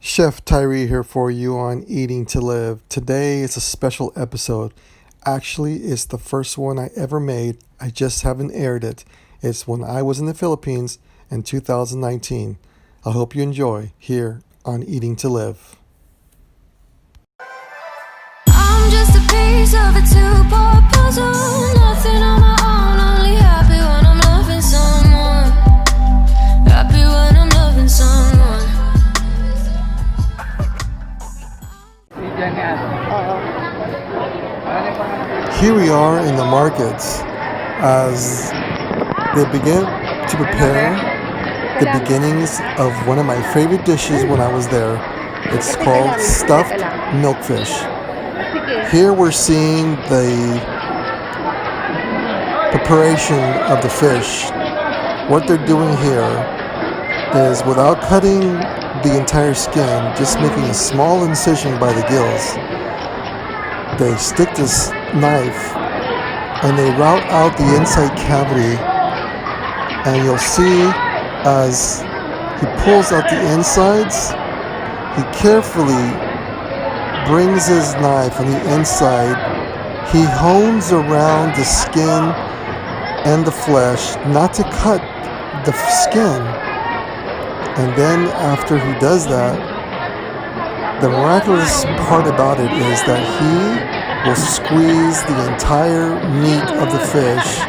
Chef Tyree here for you on Eating to Live. Today is a special episode. Actually, it's the first one I ever made. I just haven't aired it. It's when I was in the Philippines in 2019. I hope you enjoy here on Eating to Live. I'm just a piece of a two-part puzzle. Nothing on my own, only happy when I'm loving someone. Happy when I'm loving someone. Here we are in the markets as they begin to prepare the beginnings of one of my favorite dishes when I was there. It's called stuffed milkfish. Here we're seeing the preparation of the fish. What they're doing here is, without cutting the entire skin, just making a small incision by the gills, they stick this knife and they route out the inside cavity, and you'll see as he pulls out the insides, he carefully brings his knife on the inside. He hones around the skin and the flesh, not to cut the skin. And then after he does that, the miraculous part about it is that he will squeeze the entire meat of the fish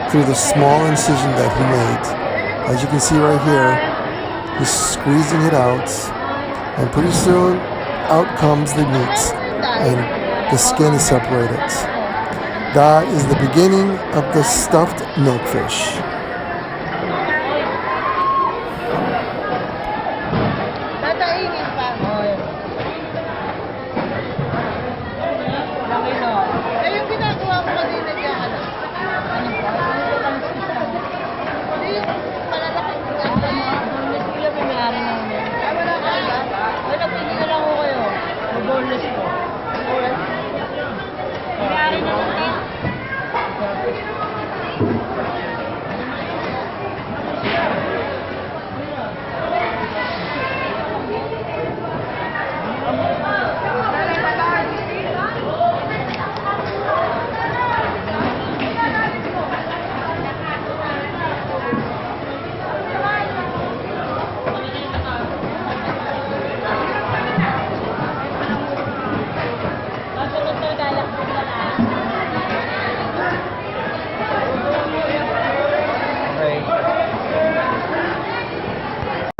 through the small incision that he made. As you can see right here, he's squeezing it out, and pretty soon out comes the meat and the skin is separated. That is the beginning of the stuffed milkfish.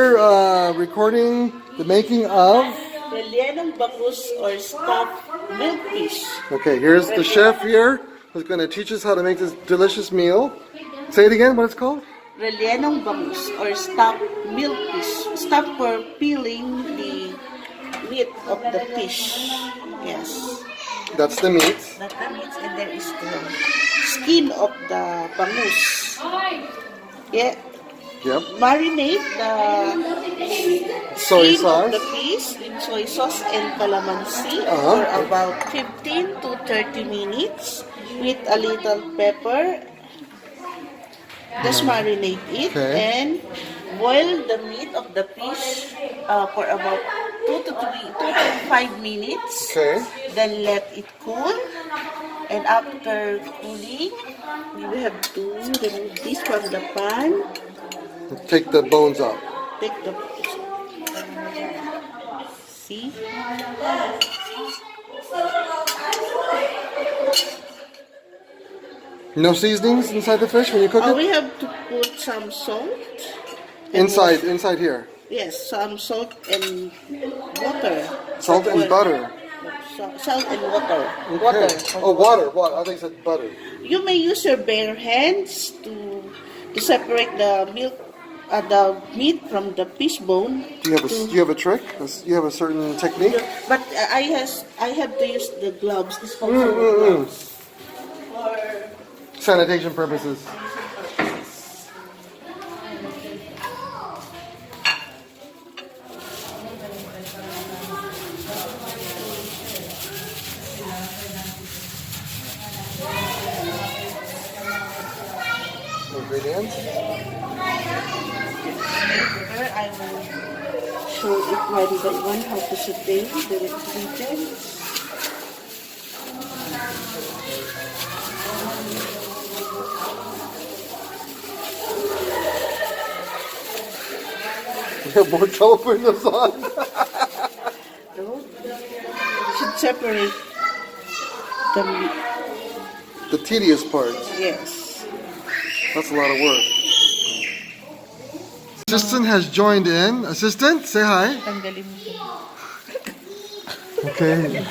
We're recording the making of Relyenong Bangus or stuffed milkfish. Okay, here's the chef here who's going to teach us how to make this delicious meal. Say it again, what it's called? Relyenong Bangus or stuffed milkfish. Stuffed for peeling the meat of the fish. Yes. That's the meat. That's the meat, and there is the skin of the bangus. Yeah. Yep. Marinate the Soy skin sauce. of the fish in soy sauce and calamansi Uh-huh. for about 15 to 30 minutes with a little pepper. Just marinate it, Okay. and boil the meat of the fish for about 2 to 5 minutes. Okay. Then let it cool, and after cooling, we have to remove this from the pan. Take the bones out. Take the see. No seasonings inside the fish when you cook it? We have to put some salt. Inside here. Yes, some salt and water. Salt and butter. Salt and water. Okay. Water. Oh, water. I think you said butter. You may use your bare hands to separate the milk, the meat from the fish bone. Do you have a trick? Do you have a certain technique? But I have to use the gloves. This gloves. For Sanitation purposes. I will show it one by one how to saute the ingredients. We have more trouble putting this on. No? Should separate the meat. The tedious part. Yes. That's a lot of work. Assistant has joined in. Assistant, say hi. Tanggalin mo. Okay.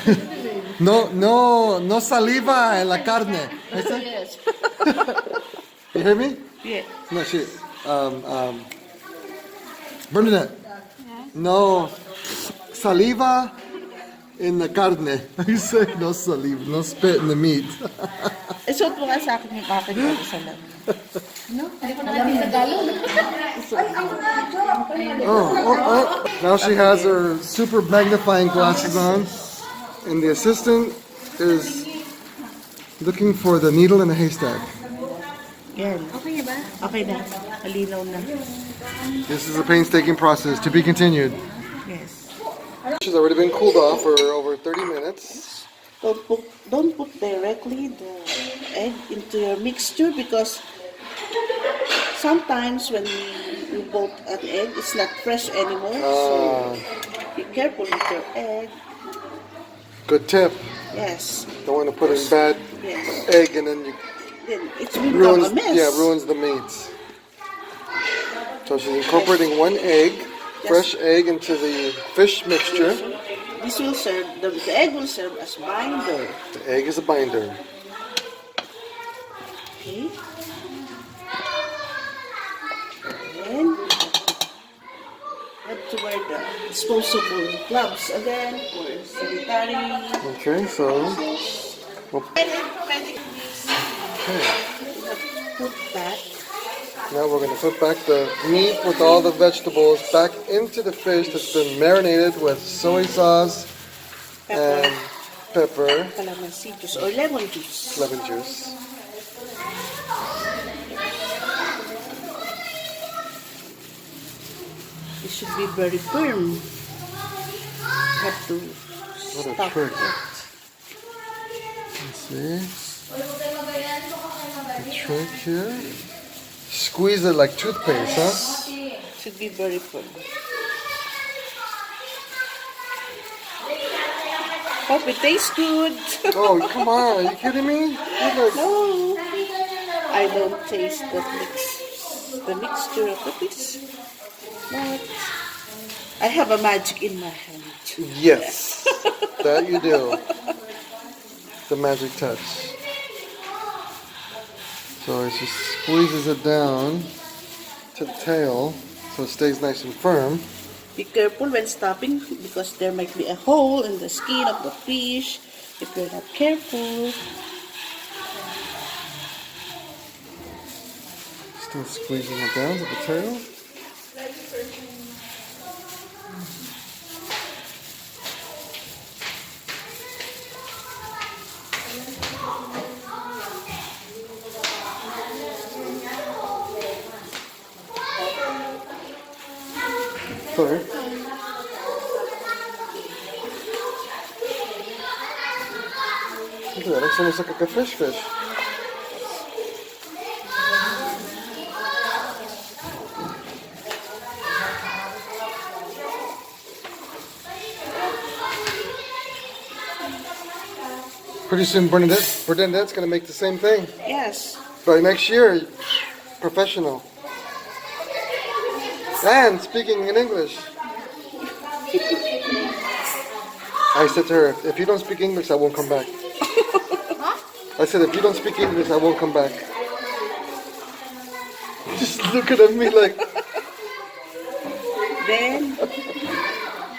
No saliva en la carne. Yes. You hear me? Yes. No, she. Bernadette. No saliva in the carne. You say no saliva, no spit in the meat. Isuot mo nga sa akin yung akin para sa lang. Oh. Now she has her super magnifying glasses on, and the assistant is looking for the needle in a haystack. Yan. Okay ba? Okay na. Malinaw na. This is a painstaking process to be continued. Yes. She's already been cooled off for over 30 minutes. Don't put directly the egg into your mixture because sometimes when you bolt an egg, it's not fresh anymore. So be careful with your egg. Good tip. Yes. Don't want to put in bad Yes. egg and then Then it's become a mess. ruins the meat. So she's incorporating one egg, fresh egg, into the fish mixture. This will serve, the egg will serve as binder. The egg is a binder. Okay. And have to wear the disposable gloves again for sanitary. Okay, so Okay. okay. Put back. Now we're going to put back the meat with all the vegetables back into the fish that's been marinated with soy sauce and pepper, Calamansi juice or lemon juice. lemon juice. It should be very firm. Have to What a stop trick. it. Let's see. The trick here. Squeeze it like toothpaste, huh? Should be very firm. Hope it tastes good. Oh, come on. Are you kidding me? Look like- No, I don't taste the mixture of the fish. But I have a magic in my hand. Yes, that you do. The magic touch. So it just squeezes it down to the tail so it stays nice and firm. Be careful when stopping because there might be a hole in the skin of the fish if you're not careful. Still squeezing it down to the tail. Sorry. Look at that, looks almost like a fish. Pretty soon Bernadette's gonna make the same thing. Yes. By next year, professional. And speaking in English. I said to her, if you don't speak English, I won't come back. I said, if you don't speak English, I won't come back. Just looking at me like... Then,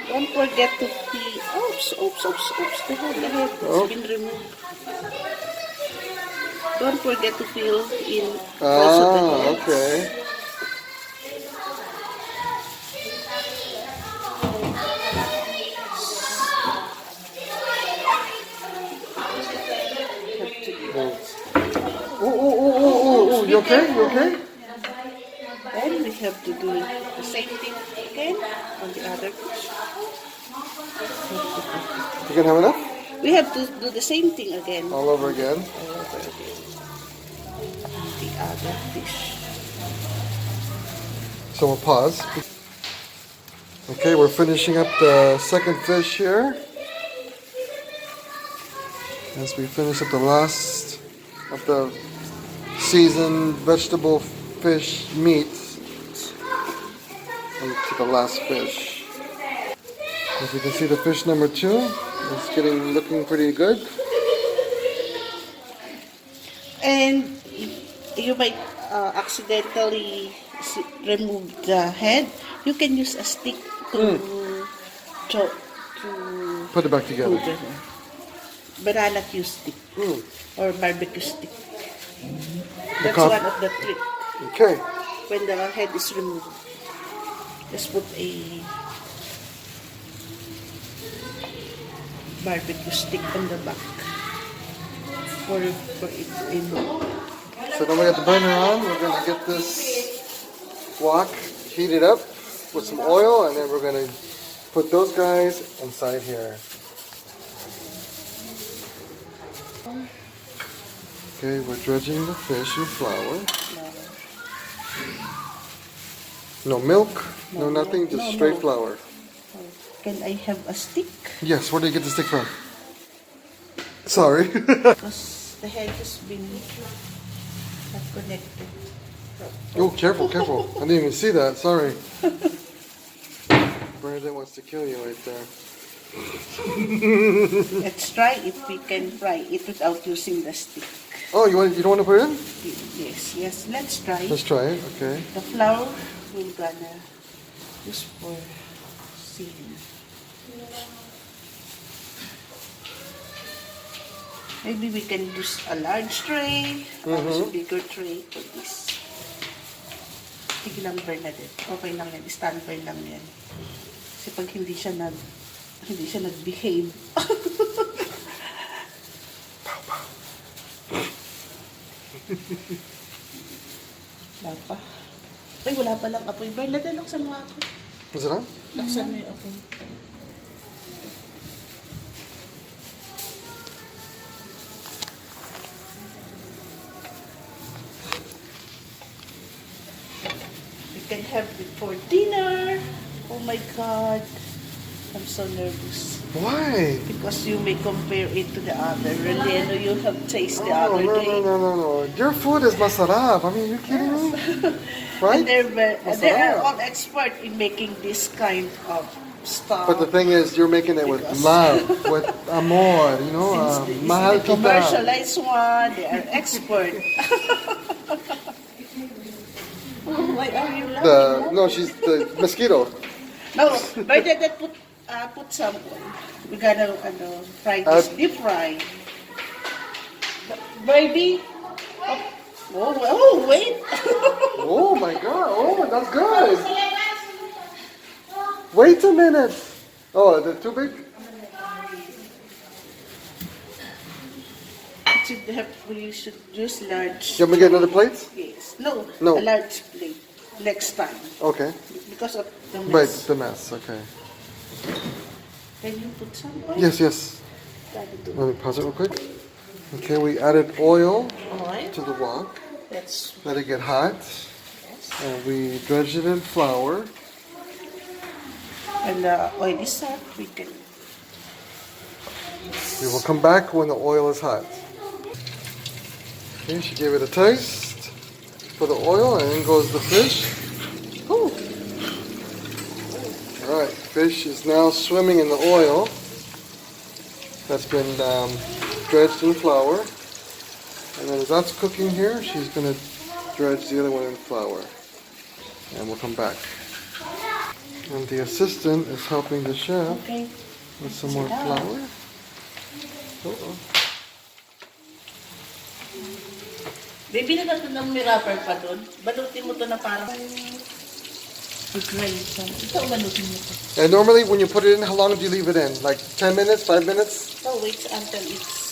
don't forget to peel. Oops. The head has been removed. Don't forget to peel in also the heads. Okay. Oh, you okay? You okay? Then we have to do the same thing again on the other fish. You can have enough? We have to do the same thing again. All over again. All over again. On the other fish. So we'll pause. Okay, we're finishing up the second fish here. As we finish up the last of the seasoned vegetable fish meat into the last fish. As you can see, the fish number 2 is looking pretty good. And you might accidentally remove the head. You can use a stick to Put it back together. put it. Banana cue stick or barbecue stick. That's one of the trick. Okay. When the head is removed, just put a barbecue stick on the back for it to remove. So then we got the burner on. We're going to get this wok heated up with some oil, and then we're going to put those guys inside here. Okay, we're dredging the fish with flour. No milk, no nothing, just straight flour. Can I have a stick? Yes, where did you get the stick from? Sorry. Because the head has been not connected. Oh, careful, careful. I didn't even see that, sorry. Bernadette wants to kill you right there. Let's try if we can fry it without using the stick. Oh, you don't want to put it in? Yes, let's try. Let's try it, okay. The flour we're gonna use for sealing. Maybe we can use a large tray, a bigger tray for this. Sige lang, Bernadette. Okay lang yan. Standby lang yan. Kasi pag hindi siya nag-behave. Wala pa. Ay, wala pa lang apoy. Bernadette, laksan mo ako. Is it on? Laksan mo yung apoy. We can have it for dinner. Oh my God. I'm so nervous. Why? Because you may compare it to the other. Relyenong, you have tasted the Oh, other day. no. Your food is masarap. I mean, you kidding me? Right? And they are all expert in making this kind of stuff. But the thing is, you're making it with love, with amor, you know, Since mahal the kita. commercialized one, they are expert. Why are you laughing? She's the mosquito. No, Bernadette put some. We're gonna fry this, deep fry. Baby. Oh, wait. Oh my God! Oh, that's good. Wait a minute. Oh, they're too big. We should use large. Can we get another plate? Yes. No. No. A large plate next time Okay. because of the mess. Right, the mess. Okay. Can you put some oil? Yes. Gotta do Let me pause it real quick. Okay, we added oil oil. to the wok. That's Let it get hot, and we dredged it in flour. and the oil is hot. We can. We will come back when the oil is hot. Okay, she gave it a taste for the oil, and in goes the fish. Oh, All right, fish is now swimming in the oil that's been dredged in flour. And then as that's cooking here, she's going to dredge the other one in flour. And we'll come back. And the assistant is helping the chef okay. with some more flour. Uh-oh. Baby, nagkaroon ng wrapper pa doon. Balutin mo to na parang gray siya. Ito, balutin mo to. And normally when you put it in, how long do you leave it in? Like 10 minutes, 5 minutes? So wait until it's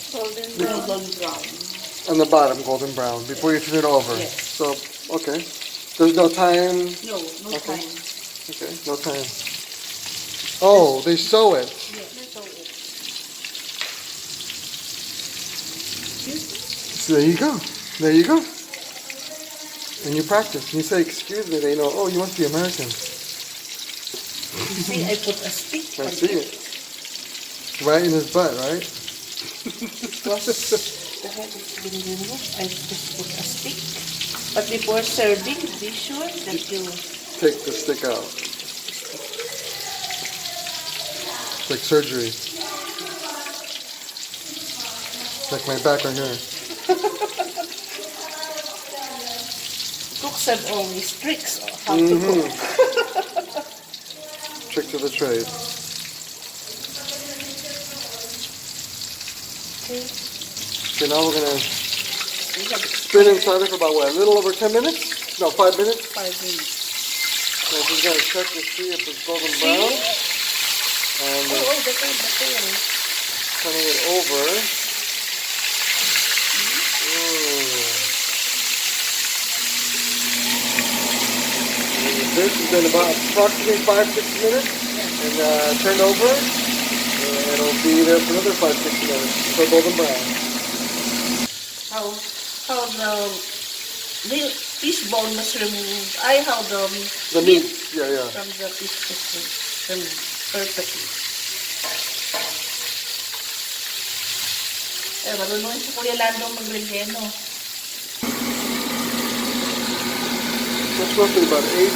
golden brown. On the bottom, golden brown, before you turn it over. Yes. So, okay. There's no time. No Okay. time. Okay, no time. Oh, they sew it. Yeah, so it. So there you go. There you go. And you practice. You say, excuse me, they know, oh, you must be American. You see, I put a stick I on see it. Right in his butt, right? Because the head is being removed, I just put a stick. But before serving, be sure that you Take the stick out. It's like surgery. Like my back right here. cooks have always tricks on how to cook. Tricks of the trade. Okay. Okay, now we're gonna We have spin inside it for about what, a little over 10 minutes? No, 5 minutes. 5 minutes. So we're gonna check to see if it's golden brown. And The tail. turning it over. This has been about approximately 5-6 minutes, and turn over, and it'll be there for another 5-6 minutes until golden brown. How the fish bone was removed. How The meat, yeah. from the fish was removed perfectly. Marunong si Kuya Lando mag-relleno. That's roughly about 8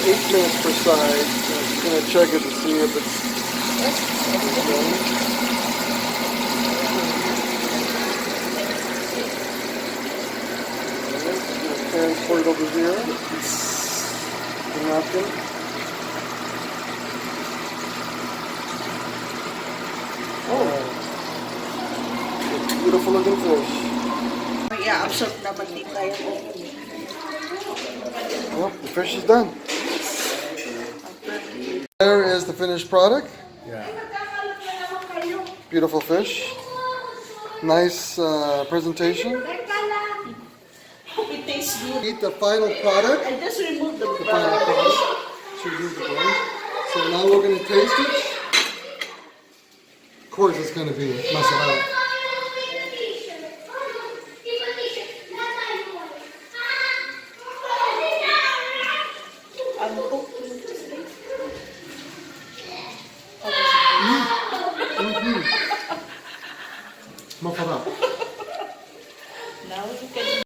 minutes per side. I'm just gonna check it to see if it's done. Transport it over here. The napkin. Oh, beautiful looking fish. Absorb naman din tayo Well, the fish is done. There is the finished product. Yeah. Beautiful fish. Nice presentation. It tastes good. Eat the final product. I just removed the The final product. Should use the bone. So now we're going to taste it. Of course, it's going to be masarap. Masarap. Now you can.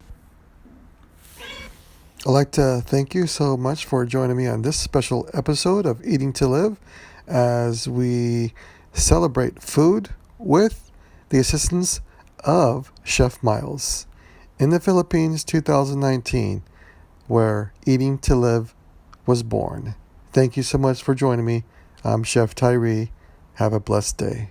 I'd like to thank you so much for joining me on this special episode of Eating to Live as we celebrate food with the assistance of Chef Miles in the Philippines 2019, where Eating to Live was born. Thank you so much for joining me. I'm Chef Tyree. Have a blessed day.